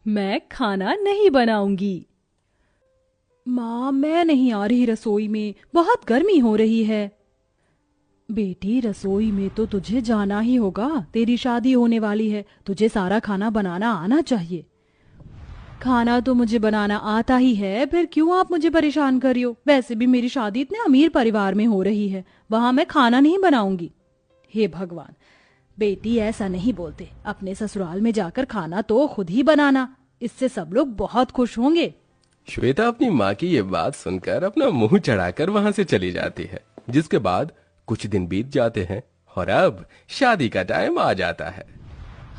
मैं खाना नहीं बनाऊंगी। माँ, मैं नहीं आ रही रसोई में, बहुत गर्मी हो रही है। बेटी, रसोई में तो तुझे जाना ही होगा, तेरी शादी होने वाली है, तुझे सारा खाना बनाना आना चाहिए। खाना तो मुझे बनाना आता ही है, फिर क्यों आप मुझे परेशान कर रही हो? वैसे भी मेरी शादी इतने अमीर परिवार में हो रही है, वहां मैं खाना नहीं बनाऊंगी। हे भगवान, बेटी ऐसा नहीं बोलते, अपने ससुराल में जाकर खाना तो खुद ही बनाना, इससे सब लोग बहुत खुश होंगे। श्वेता अपनी माँ की ये बात सुनकर अपना मुंह चढ़ाकर वहां से चली जाती है। जिसके बाद कुछ दिन बीत जाते हैं और अब शादी का टाइम आ जाता है।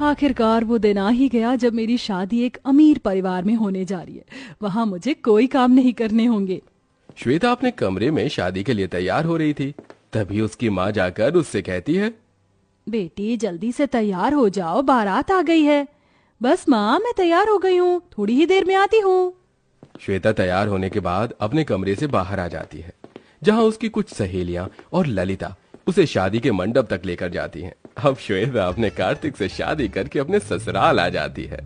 आखिरकार वो दिन आ ही गया जब मेरी शादी एक अमीर परिवार में होने जा रही है, वहां मुझे कोई काम नहीं करने होंगे। श्वेता अपने कमरे में शादी के लिए तैयार हो रही थी, तभी उसकी माँ जाकर उससे कहती है, बेटी जल्दी से तैयार हो जाओ, बारात आ गई है। बस माँ, मैं तैयार हो गई हूँ, थोड़ी ही देर में आती हूँ। श्वेता तैयार होने के बाद अपने कमरे से बाहर आ जाती है, जहां उसकी कुछ सहेलियां और ललिता उसे शादी के मंडप तक लेकर जाती हैं। अब श्वेता अपने कार्तिक से शादी करके अपने ससुराल आ जाती है।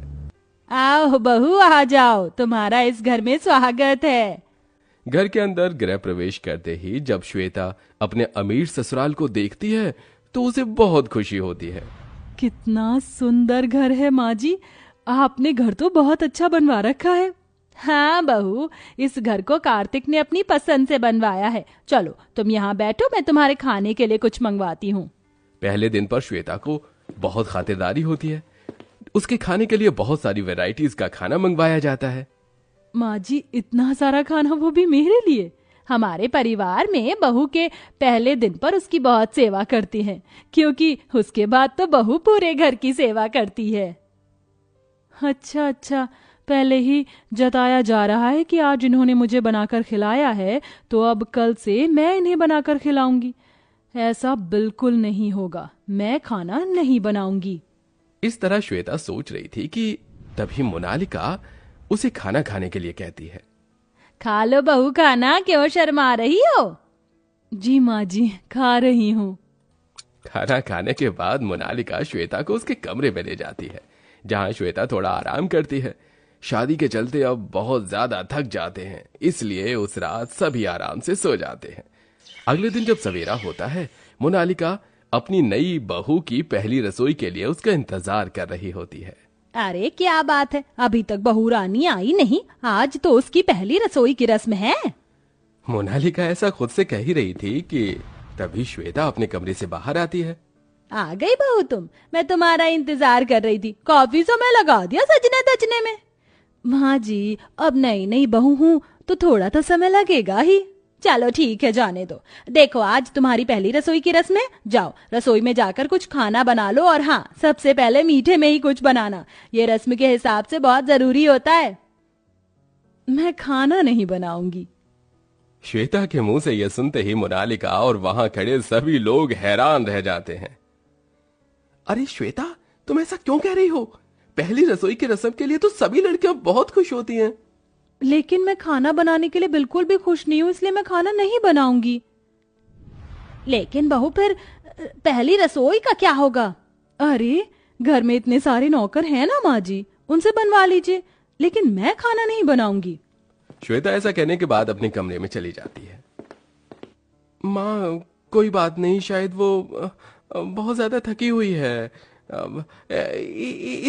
आओ बहू, आ जाओ, तुम्हारा इस घर में स्वागत है। घर के अंदर गृह प्रवेश करते ही जब श्वेता अपने अमीर ससुराल को देखती है तो उसे बहुत खुशी होती है। कितना सुंदर घर है माँ जी, आपने घर तो बहुत अच्छा बनवा रखा है। हाँ बहू, इस घर को कार्तिक ने अपनी पसंद से बनवाया है। चलो तुम यहाँ बैठो, मैं तुम्हारे खाने के लिए कुछ मंगवाती हूँ। पहले दिन पर श्वेता को बहुत खातिरदारी होती है। उसके खाने के लिए बहुत सारी वैरायटीज का खाना मंगवाया जाता है। माँ जी, इतना सारा खाना, वो भी मेरे लिए? हमारे परिवार में बहू के पहले दिन पर उसकी बहुत सेवा करती हैं, क्योंकि उसके बाद तो बहू पूरे घर की सेवा करती है। अच्छा अच्छा, पहले ही जताया जा रहा है कि आज इन्होंने मुझे बनाकर खिलाया है, तो अब कल से मैं इन्हें बनाकर खिलाऊंगी। ऐसा बिल्कुल नहीं होगा, मैं खाना नहीं बनाऊंगी। इस तरह श्वेता सोच रही थी कि तभी मोनालिका उसे खाना खाने के लिए कहती है। खा लो बहू खाना, क्यों शर्मा रही हो? जी माँ जी, खा रही हूँ। खाना खाने के बाद मोनालिका श्वेता को उसके कमरे में ले जाती है, जहां श्वेता थोड़ा आराम करती है। शादी के चलते अब बहुत ज्यादा थक जाते हैं, इसलिए उस रात सभी आराम से सो जाते हैं। अगले दिन जब सवेरा होता है, मोनालिका अपनी नई बहू की पहली रसोई के लिए उसका इंतजार कर रही होती है। अरे क्या बात है, अभी तक बहू रानी आई नहीं, आज तो उसकी पहली रसोई की रस्म है। मोनालिका ऐसा खुद से कह ही रही थी कि तभी श्वेता अपने कमरे से बाहर आती है। आ गई बहू तुम, मैं तुम्हारा इंतजार कर रही थी, काफी समय लगा दिया सजने धजने में। माँ जी, अब नई नई बहू हूँ तो थोड़ा तो समय लगेगा ही। चलो ठीक है, जाने दो। देखो, आज तुम्हारी पहली रसोई की रस्म है, जाओ रसोई में जाकर कुछ खाना बना लो, और हाँ, सबसे पहले मीठे में ही कुछ बनाना, ये रस्म के हिसाब से बहुत जरूरी होता है। मैं खाना नहीं बनाऊंगी। श्वेता के मुंह से यह सुनते ही मोनालिका और वहां खड़े सभी लोग हैरान रह जाते हैं। अरे श्वेता, तुम ऐसा क्यों कह रही हो? पहली रसोई की रस्म के लिए तो सभी लड़कियां बहुत खुश होती हैं। लेकिन मैं खाना बनाने के लिए बिल्कुल भी खुश नहीं हूँ, इसलिए मैं खाना नहीं बनाऊंगी। लेकिन बहू, फिर पहली रसोई का क्या होगा? अरे, घर में इतने सारे नौकर हैं ना माँ जी, उनसे बनवा लीजिए, लेकिन मैं खाना नहीं बनाऊंगी। श्वेता ऐसा कहने के बाद अपने कमरे में चली जाती है। माँ, कोई बात नहीं, शायद वो बहुत ज्यादा थकी हुई है,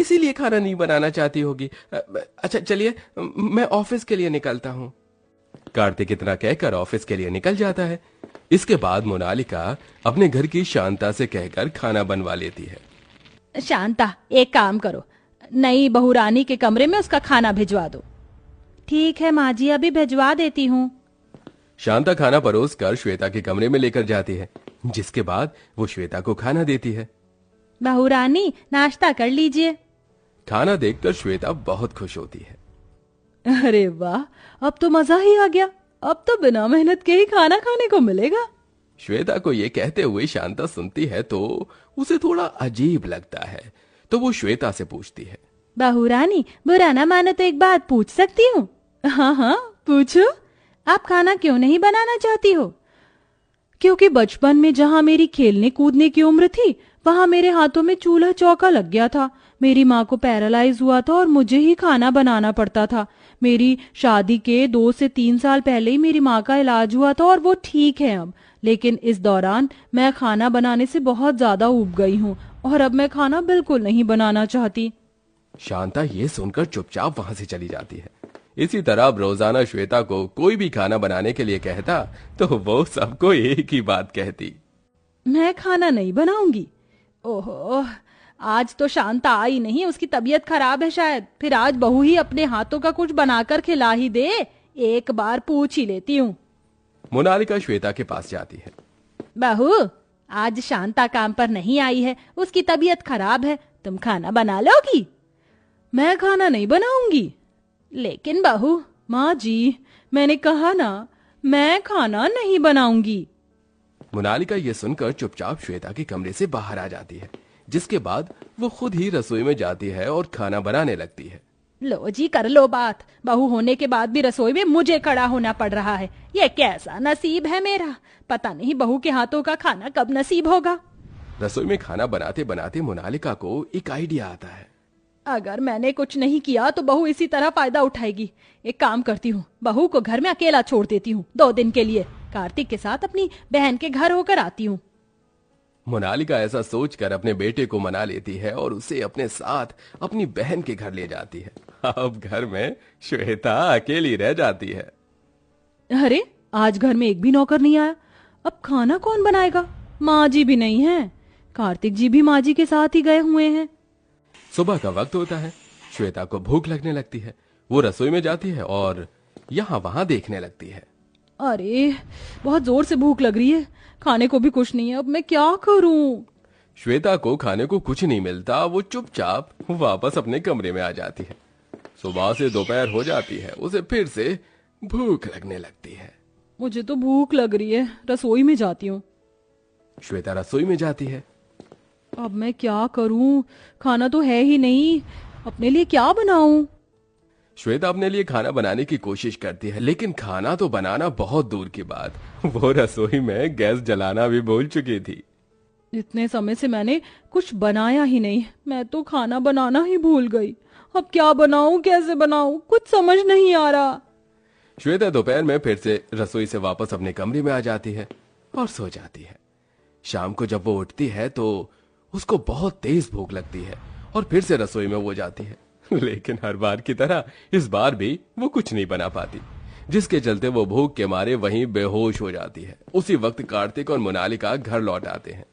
इसीलिए खाना नहीं बनाना चाहती होगी। अच्छा चलिए, मैं ऑफिस के लिए निकलता हूँ। कार्तिक इतना कहकर ऑफिस के लिए निकल जाता है। इसके बाद मोनालिका अपने घर की शांता से कहकर खाना बनवा लेती है। शांता, एक काम करो, नई बहू रानी के कमरे में उसका खाना भिजवा दो। ठीक है माँ जी, अभी भिजवा देती हूँ। शांता खाना परोस कर श्वेता के कमरे में लेकर जाती है, जिसके बाद वो श्वेता को खाना देती है। बहू रानी, नाश्ता कर लीजिए। खाना देखकर श्वेता बहुत खुश होती है। अरे वाह, अब तो मजा ही आ गया, अब तो बिना मेहनत के ही खाना खाने को मिलेगा। श्वेता को ये कहते हुए शांता सुनती है तो उसे थोड़ा अजीब लगता है, तो वो श्वेता से पूछती है। बहू रानी, बुरा ना मानो तो एक बात पूछ सकती हूँ? हाँ हाँ, पूछो। आप खाना क्यों नहीं बनाना चाहती हो? क्योंकि बचपन में जहाँ मेरी खेलने कूदने की उम्र थी, वहाँ मेरे हाथों में चूल्हा चौका लग गया था। मेरी माँ को पैरालाइज हुआ था और मुझे ही खाना बनाना पड़ता था। मेरी शादी के 2 से 3 साल पहले ही मेरी माँ का इलाज हुआ था और वो ठीक है अब। लेकिन इस दौरान मैं खाना बनाने से बहुत ज्यादा ऊब गई हूँ और अब मैं खाना बिल्कुल नहीं बनाना चाहती। शांता ये सुनकर चुपचाप वहां से चली जाती है। इसी तरह अब रोजाना श्वेता को कोई भी खाना बनाने के लिए कहता तो वो सबको एक ही बात कहती, मैं खाना नहीं बनाऊंगी। ओहो, आज तो शांता आई नहीं, उसकी तबीयत खराब है शायद। फिर आज बहू ही अपने हाथों का कुछ बनाकर खिला ही दे, एक बार पूछ ही लेती हूँ। मोनालिका श्वेता के पास जाती है। बहू, आज शांता काम पर नहीं आई है, उसकी तबीयत खराब है, तुम खाना बना लोगी? मैं खाना नहीं बनाऊंगी। लेकिन बहू। माँ जी, मैंने कहा ना, मैं खाना नहीं बनाऊंगी। मोनालिका ये सुनकर चुपचाप श्वेता के कमरे से बाहर आ जाती है, जिसके बाद वो खुद ही रसोई में जाती है और खाना बनाने लगती है। लो जी, कर लो बात। बहू होने के बाद भी रसोई में मुझे खड़ा होना पड़ रहा है। ये कैसा नसीब है मेरा। पता नहीं बहू के हाथों का खाना कब नसीब होगा। रसोई में खाना बनाते बनाते मोनालिका को एक आइडिया आता है। अगर मैंने कुछ नहीं किया तो बहू इसी तरह फायदा उठाएगी। एक काम करती हूँ, बहू को घर में अकेला छोड़ देती हूँ 2 दिन के लिए। कार्तिक के साथ अपनी बहन के घर होकर आती हूँ। मोनालिका ऐसा सोचकर अपने बेटे को मना लेती है और उसे अपने साथ अपनी बहन के घर ले जाती है। अब घर में श्वेता अकेली रह जाती है। अरे, आज घर में एक भी नौकर नहीं आया। अब खाना कौन बनाएगा? माँ जी भी नहीं है, कार्तिक जी भी माँ जी के साथ ही गए हुए हैं। सुबह का वक्त होता है। श्वेता को भूख लगने लगती है। वो रसोई में जाती है और यहाँ वहां देखने लगती है। अरे, बहुत जोर से भूख लग रही है, खाने को भी कुछ नहीं है। अब मैं क्या करूं? श्वेता को खाने को कुछ नहीं मिलता। वो चुपचाप वापस अपने कमरे में आ जाती है। सुबह से दोपहर हो जाती है, उसे फिर से भूख लगने लगती है। मुझे तो भूख लग रही है, रसोई में जाती हूँ। श्वेता रसोई में जाती है। अब मैं क्या करूं? खाना तो है ही नहीं, अपने लिए क्या बनाऊं? श्वेता अपने लिए खाना बनाने की कोशिश करती है, लेकिन खाना तो बनाना बहुत दूर की बात। वो रसोई में गैस जलाना भी भूल चुकी थी। इतने समय से मैंने कुछ बनाया ही नहीं, मैं तो खाना बनाना ही भूल गई। अब क्या बनाऊं, कैसे बनाऊं, कुछ समझ नहीं आ रहा। श्वेता दोपहर में फिर से रसोई से वापस अपने कमरे में आ जाती है और सो जाती है। शाम को जब वो उठती है तो उसको बहुत तेज भूख लगती है और फिर से रसोई में वो जाती है। लेकिन हर बार की तरह इस बार भी वो कुछ नहीं बना पाती, जिसके चलते वो भूख के मारे वहीं बेहोश हो जाती है। उसी वक्त कार्तिक और मोनालिका घर लौट आते हैं।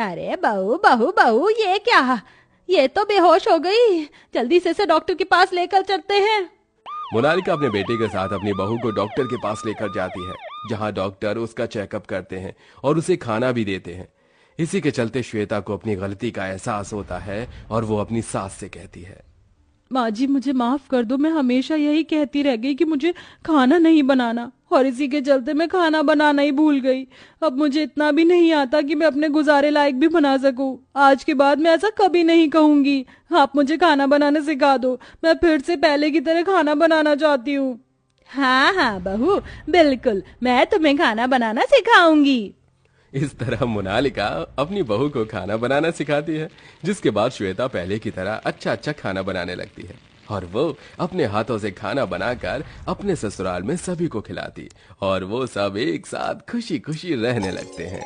अरे बहू बहू बहू, ये क्या? ये तो बेहोश हो गई, जल्दी से डॉक्टर के पास लेकर चलते हैं। मोनालिका अपने बेटे के साथ अपनी बहू को डॉक्टर के पास लेकर जाती है, जहां डॉक्टर उसका चेकअप करते हैं और उसे खाना भी देते हैं। इसी के चलते श्वेता को अपनी गलती का एहसास होता है और वो अपनी सास से कहती है, माँ जी, मुझे माफ कर दो। मैं हमेशा यही कहती रह गई कि मुझे खाना नहीं बनाना, और इसी के चलते मैं खाना बनाना ही भूल गई। अब मुझे इतना भी नहीं आता कि मैं अपने गुजारे लायक भी बना सकूं। आज के बाद मैं ऐसा कभी नहीं कहूंगी। आप मुझे खाना बनाना सिखा दो, मैं फिर से पहले की तरह खाना बनाना चाहती हूँ। हाँ हाँ बहू, बिल्कुल, मैं तुम्हें खाना बनाना सिखाऊंगी। इस तरह मोनालिका अपनी बहू को खाना बनाना सिखाती है, जिसके बाद श्वेता पहले की तरह अच्छा अच्छा खाना बनाने लगती है और वो अपने हाथों से खाना बनाकर अपने ससुराल में सभी को खिलाती और वो सब एक साथ खुशी खुशी रहने लगते हैं।